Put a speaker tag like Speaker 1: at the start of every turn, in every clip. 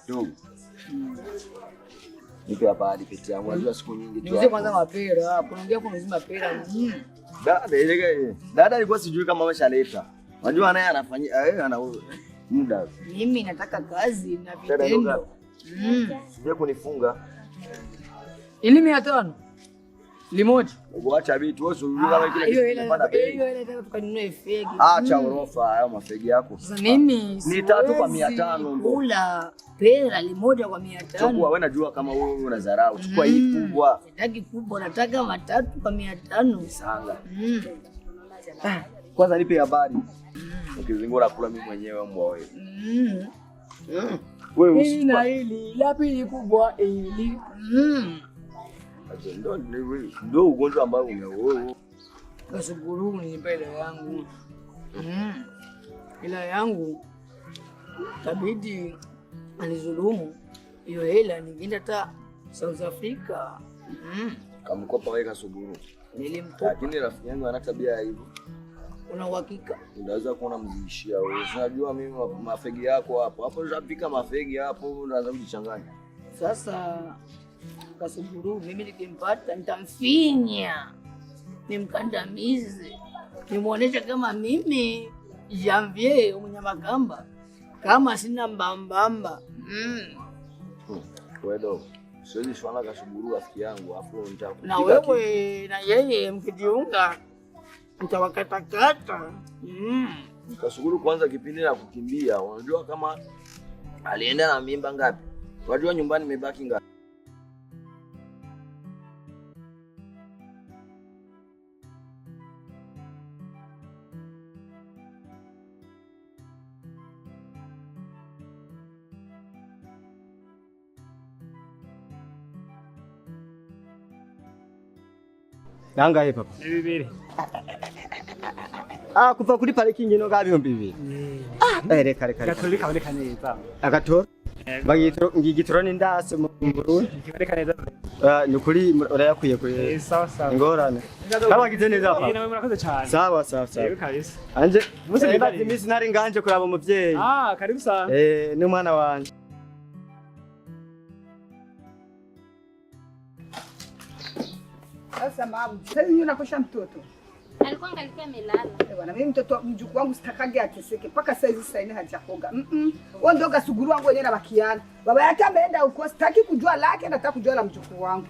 Speaker 1: Ndugu. Nipe habari pete yangu. Unajua siku nyingi tu.
Speaker 2: Niuze kwanza mapera hapo. Unaongea kwa mzima mapera.
Speaker 1: Dada alikuwa sijui kama ameshaleta. Unajua naye anafanyia ana muda.
Speaker 2: Mimi nataka kazi na vitendo.
Speaker 1: Sije kunifunga.
Speaker 2: Ili 500. Limoja.
Speaker 1: Uacha vitu wewe unajua kama kile
Speaker 2: hiyo ile nataka tukanunue fegi.
Speaker 1: Acha urofa hayo mafegi yako.
Speaker 2: Sasa mimi
Speaker 1: ni 3 kwa 500
Speaker 2: kula pera limoja kwa 500.
Speaker 1: Chukua wewe najua kama wewe unadharau. Chukua hii kubwa.
Speaker 2: Sitaki kubwa nataka 3 kwa 500.
Speaker 1: Sanga. Kwanza nipe habari. Ukizingora kula mimi mwenyewe mbwa wewe. Wewe
Speaker 2: hili na hili la pili kubwa hili.
Speaker 1: Ndio ugonjwa ambao umewewe.
Speaker 2: Gasuguru ni pesa yangu. Ila yangu tabidi anizulumu. Hiyo hela ningeenda ta South Africa.
Speaker 1: Kamkopa wewe Gasuguru.
Speaker 2: Nilimkopa.
Speaker 1: Lakini rafiki yangu ana tabia hivyo.
Speaker 2: Una uhakika?
Speaker 1: Unaweza kuona mzishia wewe. Unajua mimi mafegi yako hapo. Hapo unapika mafegi hapo unaanza kujichanganya.
Speaker 2: Sasa Gasuguru mimi nikimpata nitamfinya. Nimkandamize. Nimuonesha kama mimi Janvier Munyamakamba kama sina mbambamba.
Speaker 1: Wewe siwezi shwana Gasuguru rafiki yangu hapo nitakupiga.
Speaker 2: Na wewe na yeye mkijiunga mtawakatakata.
Speaker 1: Gasuguru kwanza kipindi la kukimbia unajua kama alienda na mimba ngapi? Unajua nyumbani imebaki ngapi?
Speaker 3: Nangaye papa.
Speaker 4: Ni 2.
Speaker 3: Kuva kuri parking ino ga 200. Reka.
Speaker 4: Gatolika kaboneka neza.
Speaker 3: Agatora? Ngigitoro n'indase mu Burundi.
Speaker 4: Kiboneka neza.
Speaker 3: Ni kuri urayakwiye kuri.
Speaker 4: Sawa.
Speaker 3: Ingorane. Kabagize neza papa.
Speaker 4: Nawe murakoze cyane.
Speaker 3: Sawa.
Speaker 4: Yego kabisa.
Speaker 3: Anje musi imisi nari nganje kuraba umuvyeyi.
Speaker 4: Karibu sana.
Speaker 3: Ni mwana wanje.
Speaker 5: Sasa mama, sasa hivi unakosha mtoto.
Speaker 6: Alikuwa angalikuwa amelala.
Speaker 5: Bwana mimi mtoto mjukuu wangu sitakage ateseke mpaka sasa hivi sasa ina hajakoga. Wao ndio Gasuguru wangu wenyewe na bakiana. Baba yake ameenda huko sitaki kujua lake nataka kujua la mjukuu wangu.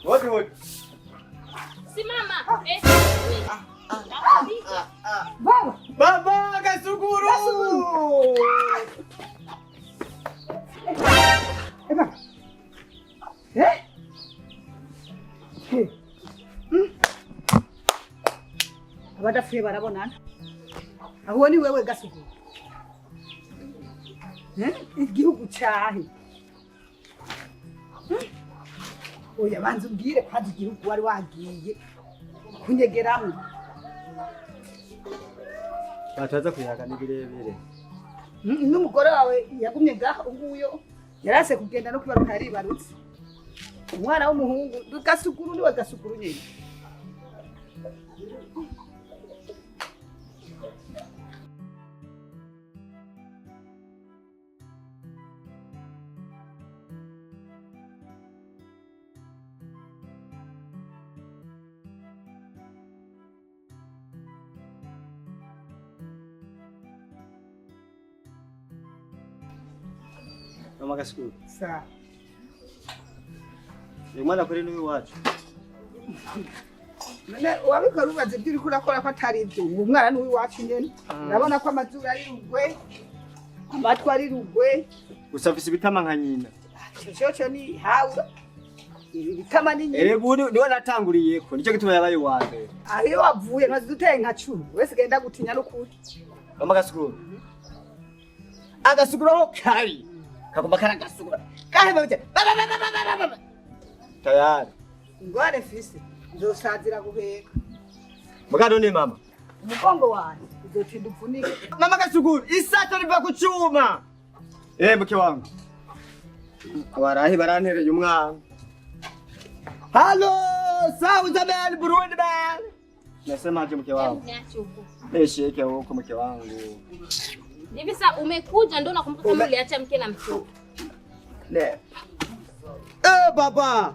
Speaker 3: Wote.
Speaker 6: Simama.
Speaker 3: Baba Gasuguru.
Speaker 5: Abadafuye barabonana. Aho ni wewe Gasuguru. Igihugu cyahe. Oya banze umbwire kandi igihugu wari wagiye kunyegeramo.
Speaker 3: Bataza kuyaga nibirebere.
Speaker 5: N'umugore wawe yagumye ngaho nguyo yarase kugenda no kwibaruka yaribarutse. Umwana w'umuhungu Gasuguru ni we Gasuguru nyine.
Speaker 3: Mama Gasuguru.
Speaker 5: Sawa.
Speaker 3: Mwana kuri n'uyu wacu.
Speaker 5: None wabikora ubaze ibyo uri kurakora ko atari ibyo. Umwana n'uyu wacu nyene. Urabona ko amazuru ari rugwe. Amatwa ari rugwe.
Speaker 3: Usafise bitama nka nyina.
Speaker 5: Cyo ni hawe. Ibi bitama ni nyina.
Speaker 3: Niwe natanguriye ko nicyo gituma yabaye wawe.
Speaker 5: Ayo wavuye maze duteye nka 10. Wese genda gutinya no kuti.
Speaker 3: Mama Gasuguru. Agasuguru ho kari. Kagomba kana Gasuguru. Kaheba bite. Tayari.
Speaker 5: Ngware fisi. Nzosazira guheka.
Speaker 3: Mugano ni mama.
Speaker 5: Umugongo wanyu uzotinda upfunike.
Speaker 3: Mama Gasuguru, isato riva ku cyuma. Mke wangu. Abarahi barantereye umwana. Hello, South Man, Burundi man. Nasemaje mke wangu?
Speaker 6: Niache huko.
Speaker 3: Sheke huko mke wangu.
Speaker 6: Hivi sasa umekuja ndio nakumbuka kama uliacha mke na mtoto.
Speaker 3: Baba.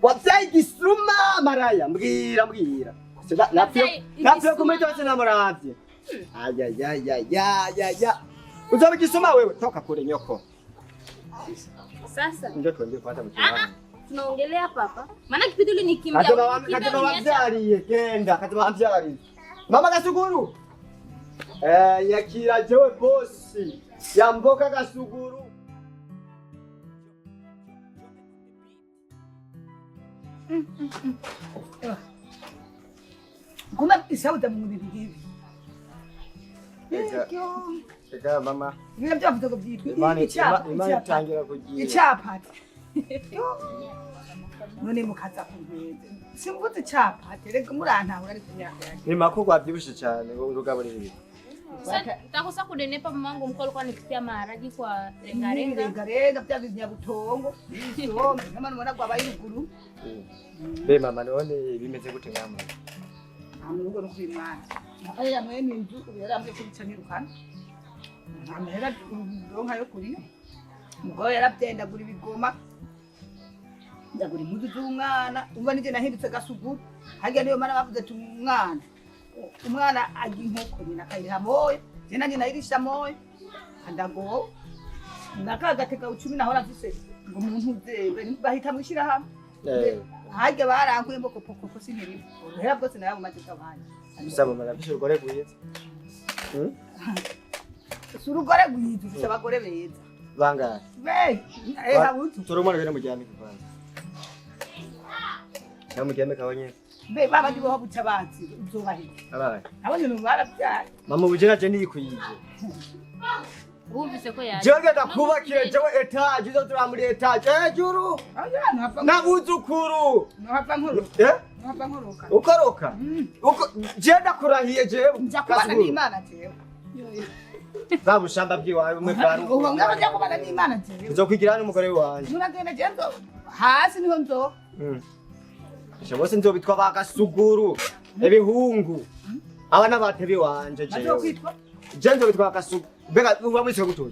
Speaker 3: Wapsai kisuma maraya mbwira. Napyo kumetoa sana marazi. Aya. Uzabe kisuma wewe toka kule nyoko.
Speaker 6: Sasa
Speaker 3: Ndio tuende kupata mke wangu.
Speaker 6: Tunaongelea hapa. Maana kipindi ile nikimbia.
Speaker 3: Kataba wamzali kenda, kataba wamzali. Mama Gasuguru. Yakira jewe bosi. Ya mboka Gasuguru.
Speaker 5: Kuna isauta mungu hivi.
Speaker 3: Eka mama.
Speaker 5: Vile mtu afuta kujitu.
Speaker 3: Imani tangira kujitu.
Speaker 5: Ichapati. None mukaza kumbeze. Simvuze chapati rega muranta uri kunyaka yake.
Speaker 3: Ni makoko abyibushe cyane urugabo riri.
Speaker 6: Sasa takosa kunenepa mamangu mko alikuwa anipikia maharagi kwa rengarenga.
Speaker 5: Rengarenga bya biznya butongo. Yo, kama nubona kwa bayiruguru.
Speaker 3: Be mama none bimeze gute ngama.
Speaker 5: Amugo no kwimana. Aya mwene inzu yarambe kubicanyirukana. Amera ronka yo kuri. Mugo yarabyenda guri bigoma. Ndaguri mudu z'umwana umva nije nahindutse Gasuguru hagiye niyo mana bavuze ati umwana agi inkoko nyina kayira moyo je nanje nayirisha moyo andago nakagateka 10 nahora mfise ngo umuntu uzebe bahita mwishira hamwe hagiye barankuye mboko poko siniri hera bwose nayo matika banje
Speaker 3: bisaba mara bisho gore gwiza
Speaker 5: surugore gwiza bisaba gore beza
Speaker 3: banga
Speaker 5: habutu
Speaker 3: turumana bere mujyane kwanza Namujyame kabanye.
Speaker 5: Be baba ndibo babuca bazi uzobahe.
Speaker 3: Abaye.
Speaker 5: Abanye no barabyaye.
Speaker 3: Mama bujena je ndikuyije.
Speaker 6: Wumvise ko yaje.
Speaker 3: Joge ndakubakire jewe etage zo turamuri etage. Juru.
Speaker 5: Aya ntapfa.
Speaker 3: Nabuzukuru.
Speaker 5: Ntapfa nkuru. Ntapfa nkoroka.
Speaker 3: Ukoroka. Uko je ndakurahiye jewe.
Speaker 5: Njakubana n'Imana jewe.
Speaker 3: Zabushamba bwiwawe umwe bwaru.
Speaker 5: Uwo ngabo njakubana n'Imana jewe.
Speaker 3: Uzokwigira n'umugore wanje.
Speaker 5: Nuragenda jendo hasi niho nzo.
Speaker 3: Bose nzobitwa bagasuguru ebihungu abana batebi wanje jewe je nzobitwa bagasuguru bega ubamwise gutoya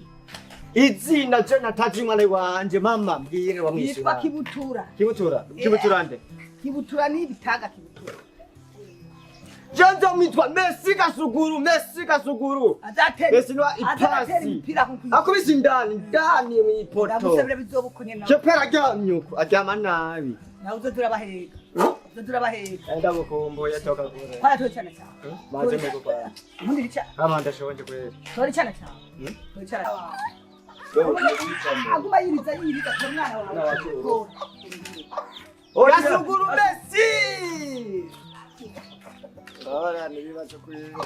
Speaker 3: izina je nataje mwana wanje mama mbwire wamwise
Speaker 5: yitwa Kibutura
Speaker 3: nde
Speaker 5: Kibutura ni bitaga Kibutura
Speaker 3: je nzomitwa Messi Gasuguru
Speaker 5: azatera
Speaker 3: Messi no ipasi akubise ndani mwipoto
Speaker 5: ndabusebere bizobukonye nawe
Speaker 3: kepera ryamyuko aryama nabi
Speaker 5: nawe uzodurabaheka
Speaker 3: ndabukombo yatoka kure
Speaker 5: kwa to cyane cyane
Speaker 3: baje meko kwa
Speaker 5: mundi bica
Speaker 3: amanda shonje kweli
Speaker 5: tori cyane cyane tori cyane aguma yiriza ku mwana wawe
Speaker 3: Gasuguru Messi ora nibibacho kweli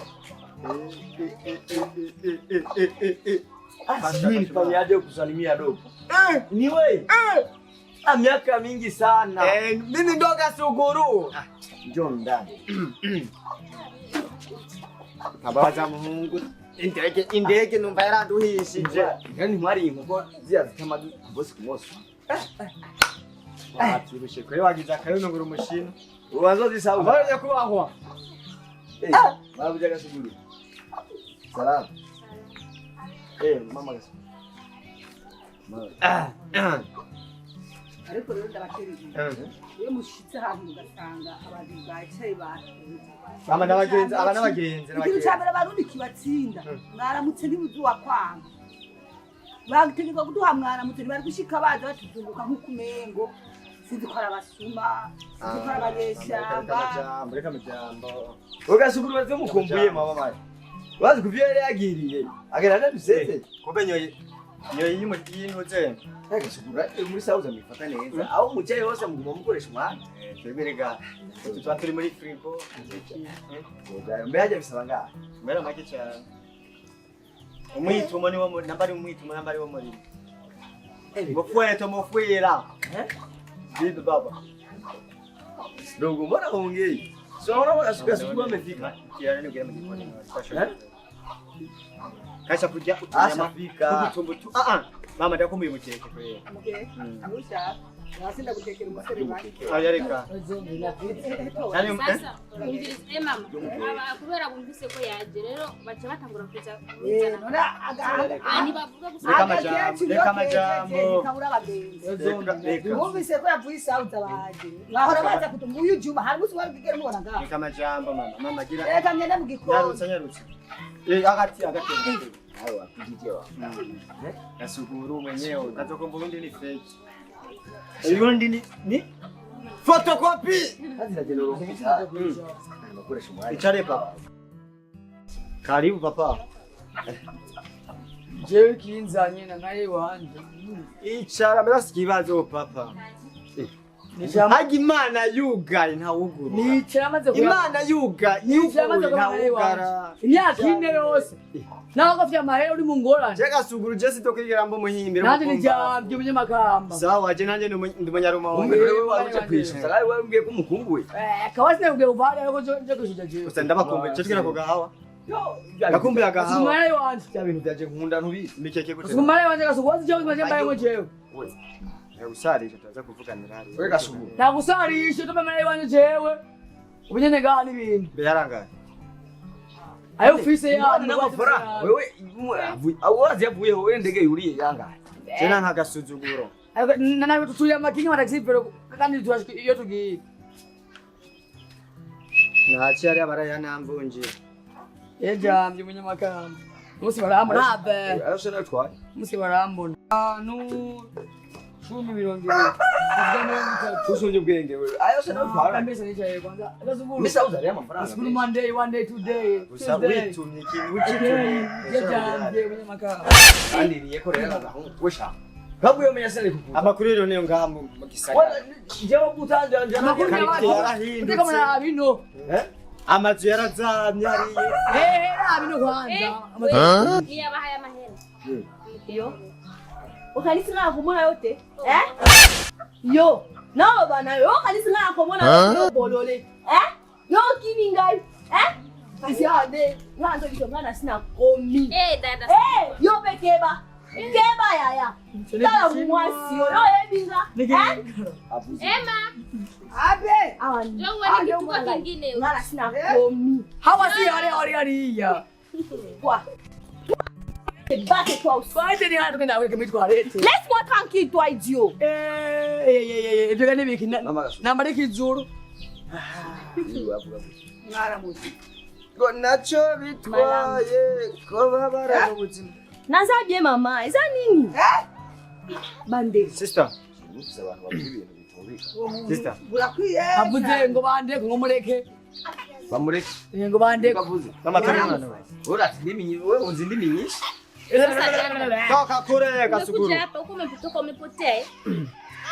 Speaker 1: Asili fanyaje kusalimia dogo. Ni wewe. Miaka mingi sana.
Speaker 3: Mimi ndo Gasuguru.
Speaker 1: Njoo ndani.
Speaker 3: Kabaza Mungu. Indege numva yaranduhishije.
Speaker 1: Ngani mwari inko zia zitama bosi kumoso.
Speaker 3: Watirushe kwe wagiza kayo nguru mushino.
Speaker 1: Ubanzo zisaba.
Speaker 3: Bari kubahwa.
Speaker 1: Babuja Gasuguru. Salamu. Mama Gasuguru.
Speaker 5: ariko rero ndabaterije iyo mushitse ahantu ugasanga abantu bacaye
Speaker 3: batunze abana bagenzi
Speaker 5: ikintu cyambere barundi kibatsinda mwaramutse ntibuzi wakwanga bategeka kuduha mwaramutse bari gushika baza batuzunguka nk'uko umengo sinzi ko arabasuma sinzi ko arabanyeshyamba
Speaker 3: reka mujambo
Speaker 1: Gasuguru baze mukumbuye mama bari bazi kuvyo yari yagiriye agerana duseze
Speaker 3: kumbe nyoyi yinuze
Speaker 1: Gasuguru muri sauza mifata neza aho mucaye hose muguma mukoresha umwana
Speaker 3: twebirega tuba turi muri frigo
Speaker 1: mbe haje bisaba ngaha
Speaker 3: mbera make cyane umwitumo ni wo nambari umwitumo nambari wo muri mofuera
Speaker 1: bibi baba dogo mbona ongei sio Gasuguru amefika
Speaker 3: kiana ni kugira mjikoni kasha kuja
Speaker 1: ashafika
Speaker 3: kutumbutu mama ndakumbuye mukeke kweli
Speaker 5: amusha Nasinda kutekera umusore banje.
Speaker 3: Ayareka.
Speaker 6: Sasa umvirize mama kubera bumvise ko yaje rero bace batangura kuza
Speaker 5: Nona
Speaker 6: ani bavuga gusa
Speaker 3: Reka amajambo.
Speaker 5: kabura abagenzi. Bumvise ko yavuye South abaje. Bahora baza kutumva uyu Juma hari musi wabigera mubona ngaho.
Speaker 3: Reka amajambo mama. Mama gira.
Speaker 5: Reka ngende mu gikoni.
Speaker 3: Nyarutse. Agati.
Speaker 1: Hayo wapigiwa.
Speaker 3: Gasuguru mwenyewe. Katokombo undi ni fake. Undi ni photocopy.
Speaker 1: Kazi na jenero kubisa. Nakoresha mwali.
Speaker 3: Ichare papa. Karibu papa.
Speaker 2: jewe kinzanye na naye wanje
Speaker 3: Ichara mbese kibazo papa. Hagi Imana yugaye ntawuguru.
Speaker 2: nicara maze
Speaker 3: Imana yugaye ntawugara.
Speaker 2: imyaka ine yose naho gafya amahera uri mu ngorane
Speaker 3: Je Gasuguru je sitokigera mbo muhimbira.
Speaker 2: nanje nijambye umunyamakamba
Speaker 3: Sawa je nanje ndi munyaruma
Speaker 1: Umbe
Speaker 3: wawe.
Speaker 1: wewe waje kwisha. Sagaye wewe mbwiye ko mukumbuye.
Speaker 2: kawasine ubwe uvare ariko je kushija jewe
Speaker 3: Gusa ndabakumbuye cyo twira ko gahawa. Nakumbuye agahawa.
Speaker 2: umare wanje
Speaker 1: Bya bintu byaje nkunda ntubizi.
Speaker 3: Mikeke gute.
Speaker 2: umare wanje gasugozi cyo kimaze mbaye ngo jewe
Speaker 3: Usarije tuza kuvuganira hari.
Speaker 1: Wewe Gasuguru.
Speaker 2: nagusarisha tume mare wanje jewe ubunyene gani ibintu
Speaker 3: Be yarangaye.
Speaker 2: ayo fise ya
Speaker 1: N'amafaranga. Wewe awazi yavuye wewe ndege yuriye yangaye.
Speaker 3: Je nta gasuzuguro.
Speaker 2: nana tutuye amakinga mataxipero kandi tuashiki iyo tugiye
Speaker 3: Nachi ari abaraya nambunje.
Speaker 2: yejambye umunyamakamba musi barambona habe
Speaker 1: Ayo se natwaye.
Speaker 2: musi barambona nu 10
Speaker 1: Kusuje ubwenge wewe. Ayo se natwaye.
Speaker 2: mbese nicaye kwanza Gasuguru
Speaker 1: Misa uzari amafaranga.
Speaker 2: Gasuguru Monday one day today
Speaker 3: Gusa
Speaker 2: Tuesday
Speaker 3: witumye ikintu ucitumye.
Speaker 2: yejambye umunyamakamba
Speaker 1: Kandi riye ko rero agahungu wesha. Babuye menya sene kukuza.
Speaker 3: Amakuru rero niyo ngaha mu gisagara.
Speaker 1: Jewe gutanja njana.
Speaker 2: amakuru
Speaker 3: Karite
Speaker 2: y'abantu
Speaker 3: yarahindutse.
Speaker 2: uteka mwana bino
Speaker 3: Amazu yarazamye hariye.
Speaker 2: bino kwanza
Speaker 6: niyabahaye amahera
Speaker 7: Yo. Ukanisi nga kumona yote? Yo. No bana yo kanisi nga kumona yote bolole. Yo kimi ngai. Kasi ade, nganzo kisho mwana sina komi.
Speaker 6: dada
Speaker 7: Yo pekeba. Keba yaya. Tala mwasi yo ebinga.
Speaker 6: Emma
Speaker 5: Abe.
Speaker 6: jo wani kituko kingine
Speaker 7: Ngala sina komi.
Speaker 2: hawa si hariya
Speaker 7: Kwa. Bate toi aussi.
Speaker 2: baite ni hatu kenda weke mitwarete
Speaker 7: Laisse-moi tranquille toi idiot.
Speaker 2: ibyo gane biki namba rikizuru
Speaker 5: Ngara muzi.
Speaker 1: Ngo nacho bitwaye ko babara mu buzima.
Speaker 7: Naza bien mama. Eza nini? Bande.
Speaker 3: Sister,
Speaker 1: Mufise abantu bavuga ibintu bitubika.
Speaker 3: sister.
Speaker 5: Burakwiye.
Speaker 2: avuze ngo bandeke ngo mureke
Speaker 1: Bamureke.
Speaker 2: ngo bandeke
Speaker 1: Bavuze.
Speaker 3: Mama tari
Speaker 1: Ora ndimi wewe unzi ndimi nyinshi.
Speaker 3: Toka kure Gasuguru.
Speaker 6: umekuja hapa huko umetoka umepotea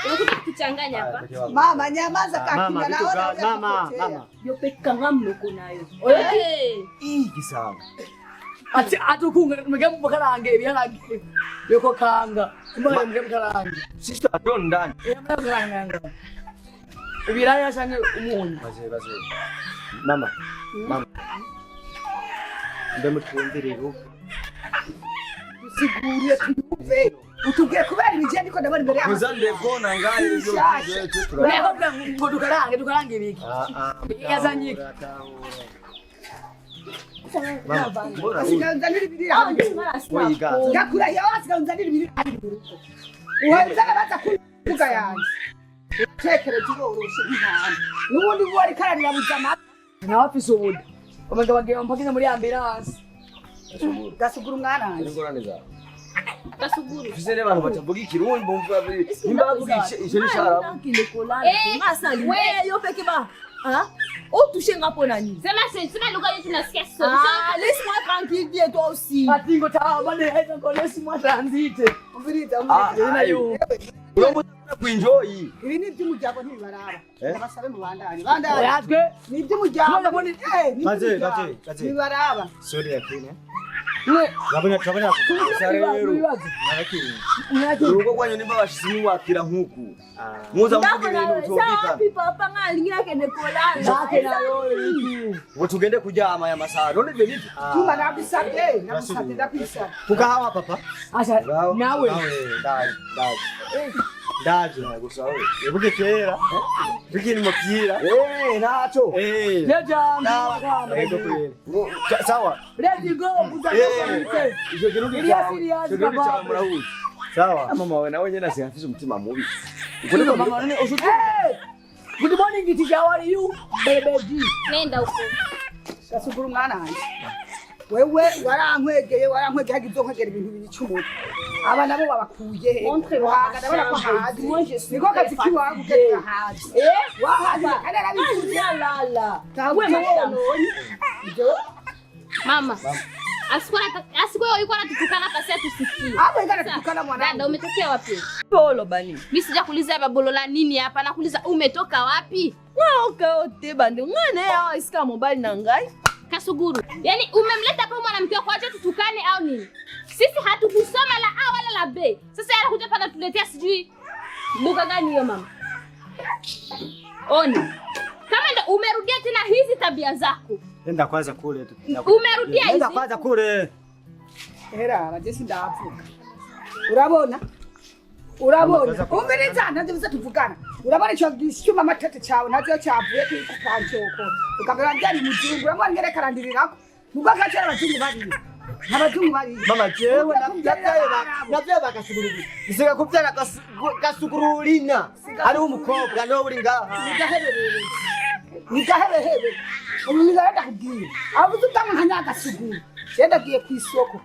Speaker 6: unakuja kutuchanganya hapa
Speaker 5: Mama nyamaza
Speaker 3: Mama
Speaker 5: kakinga
Speaker 3: vitu
Speaker 5: naona.
Speaker 3: ga mama.
Speaker 7: Yo pekanga mloko nayo.
Speaker 1: Gisanga.
Speaker 2: ati atukunga mugamba mukarange ibiharage yoko kanga mbaye mugamba karange
Speaker 1: Sister don't ndani.
Speaker 2: mugamba ibiraya cyane umunyu
Speaker 1: Baze.
Speaker 3: Mama. Ndamutwumvire uko.
Speaker 5: Siguriye tuve. Utubwiye kubera ibijye ndiko ndabona imbere yawe.
Speaker 1: Kuzande kona ngaye ibyo byo tura.
Speaker 2: ureko ngo dukarange ibiki yazanye
Speaker 3: Mama.
Speaker 5: Asiganzanira ibiri
Speaker 7: Ah,
Speaker 5: hamwe.
Speaker 7: ndimara sina.
Speaker 3: Oyiganza.
Speaker 5: Ngakura yawe asiganzanira ibiri hamwe. Uwanza baza kuvuga yanjye. Tekere kiboroshe nk'intama. Nubundi bwo ari kararira buzama.
Speaker 2: nawe afise ubuda omega bagera mpakine muri ambulance
Speaker 5: Gasuguru mwaranje.
Speaker 1: Ngorane za.
Speaker 6: Gasuguru
Speaker 1: Fise ne bantu batavuga ikirundi bumva nimba bavuga ico ni sharabu.
Speaker 7: Yo pekeba. Oh, touché nga pona ni.
Speaker 6: sema lugha yetu nasikia
Speaker 7: Laisse-moi tranquille, bien toi aussi.
Speaker 2: ati ngo tabane heza ngo lesi mwatranzite
Speaker 5: Umvirita
Speaker 1: Ayo. Uromuza kuenjoy.
Speaker 5: Ibi ni iby'umuryango ntibibaraba. Abasabe mu bandanye. Bandanye.
Speaker 2: oyatwe
Speaker 5: Ni iby'umuryango.
Speaker 3: Baze.
Speaker 5: Ntibibaraba.
Speaker 3: Sorry yakine.
Speaker 2: mwe
Speaker 3: Turabona
Speaker 1: Sare rero.
Speaker 3: narakiri.
Speaker 1: Urugo kwanyu nimba bashizini wakira nkuku. Muza mvuge ibintu bitobika.
Speaker 7: Papa nga lingira kende kolala.
Speaker 2: zake nayo iki
Speaker 1: Ngo tugende kuryama ya masaha. None ibyo nibyo.
Speaker 5: Tuma nabisabye. Nabisabye ndakwisaba.
Speaker 3: Kugahawa papa.
Speaker 2: asha nawe
Speaker 3: Ndai. Ndaje.
Speaker 1: Gusawe.
Speaker 3: Ebuke kera. Tukiri mupira.
Speaker 1: Nacho.
Speaker 2: Jejana.
Speaker 3: Ego kweli. Sawa.
Speaker 2: Let's go.
Speaker 1: Ijo kirundi
Speaker 2: Ili
Speaker 1: cha.
Speaker 2: asili ya
Speaker 1: Ijo kirundi cha
Speaker 2: sababu.
Speaker 1: mrahuzi.
Speaker 3: Sawa.
Speaker 1: Mama wewe nawe jana siafisha mtima mubi.
Speaker 2: Kuliko mama nani usutu. Good morning teacher, how are you? Baby.
Speaker 6: Nenda huko.
Speaker 5: Gasuguru mwana wanjye wewe warankwegeye hagizo nkagera ibintu bicumuye aba nabo babakuye he wahagara ko hazi niko kazi kiwawe kugera hazi wahazi kana rabizi
Speaker 7: lala
Speaker 5: tawe mwana
Speaker 6: Mama. Asikuwa yuko anatutukana pasi tusikie.
Speaker 5: hapo ingana tutukana mwana
Speaker 6: Dada umetokea wapi?
Speaker 7: polo bani
Speaker 6: Mimi sija kuuliza babolo la nini hapa, nakuuliza umetoka wapi?
Speaker 7: ngoka ote bandi ngane ya isika mobile na ngai
Speaker 6: Gasuguru. Yaani umemleta hapa mwanamke wako aje tutukane au nini? Sisi hatukusoma la A wala la B. Sasa yeye anakuja hapa tuletea sijui lugha gani hiyo mama? Oni. Kama ndo umerudia tena hizi tabia zako.
Speaker 3: Nenda kwanza kule tu.
Speaker 6: Umerudia hizi.
Speaker 3: Nenda kwanza kule.
Speaker 5: era abagesi ndavuga urabona umiriza nanje bisa tuvugana urabona cyo gishyuma amatete cyawe nacyo cyavuye ku kancyoko ukagara njani mujungu uramwana ngere karandirirako nubwo akacera abazungu bari
Speaker 3: Mama jewe navyo bagasuguru. Isiga kubyara gasuguru lina. Ari umukobwa no uri ngaha.
Speaker 5: nigahebehebe umwigarada kubwira abuze utamu nkanya gasuguru yenda giye ku isoko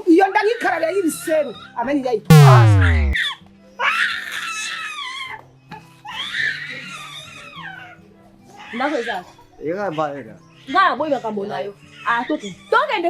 Speaker 5: iyo ndangikarare y'ibiseru ameni yayitwa
Speaker 7: ndako zaza
Speaker 3: Ega baega.
Speaker 7: ngara boy bakambonayo toto togende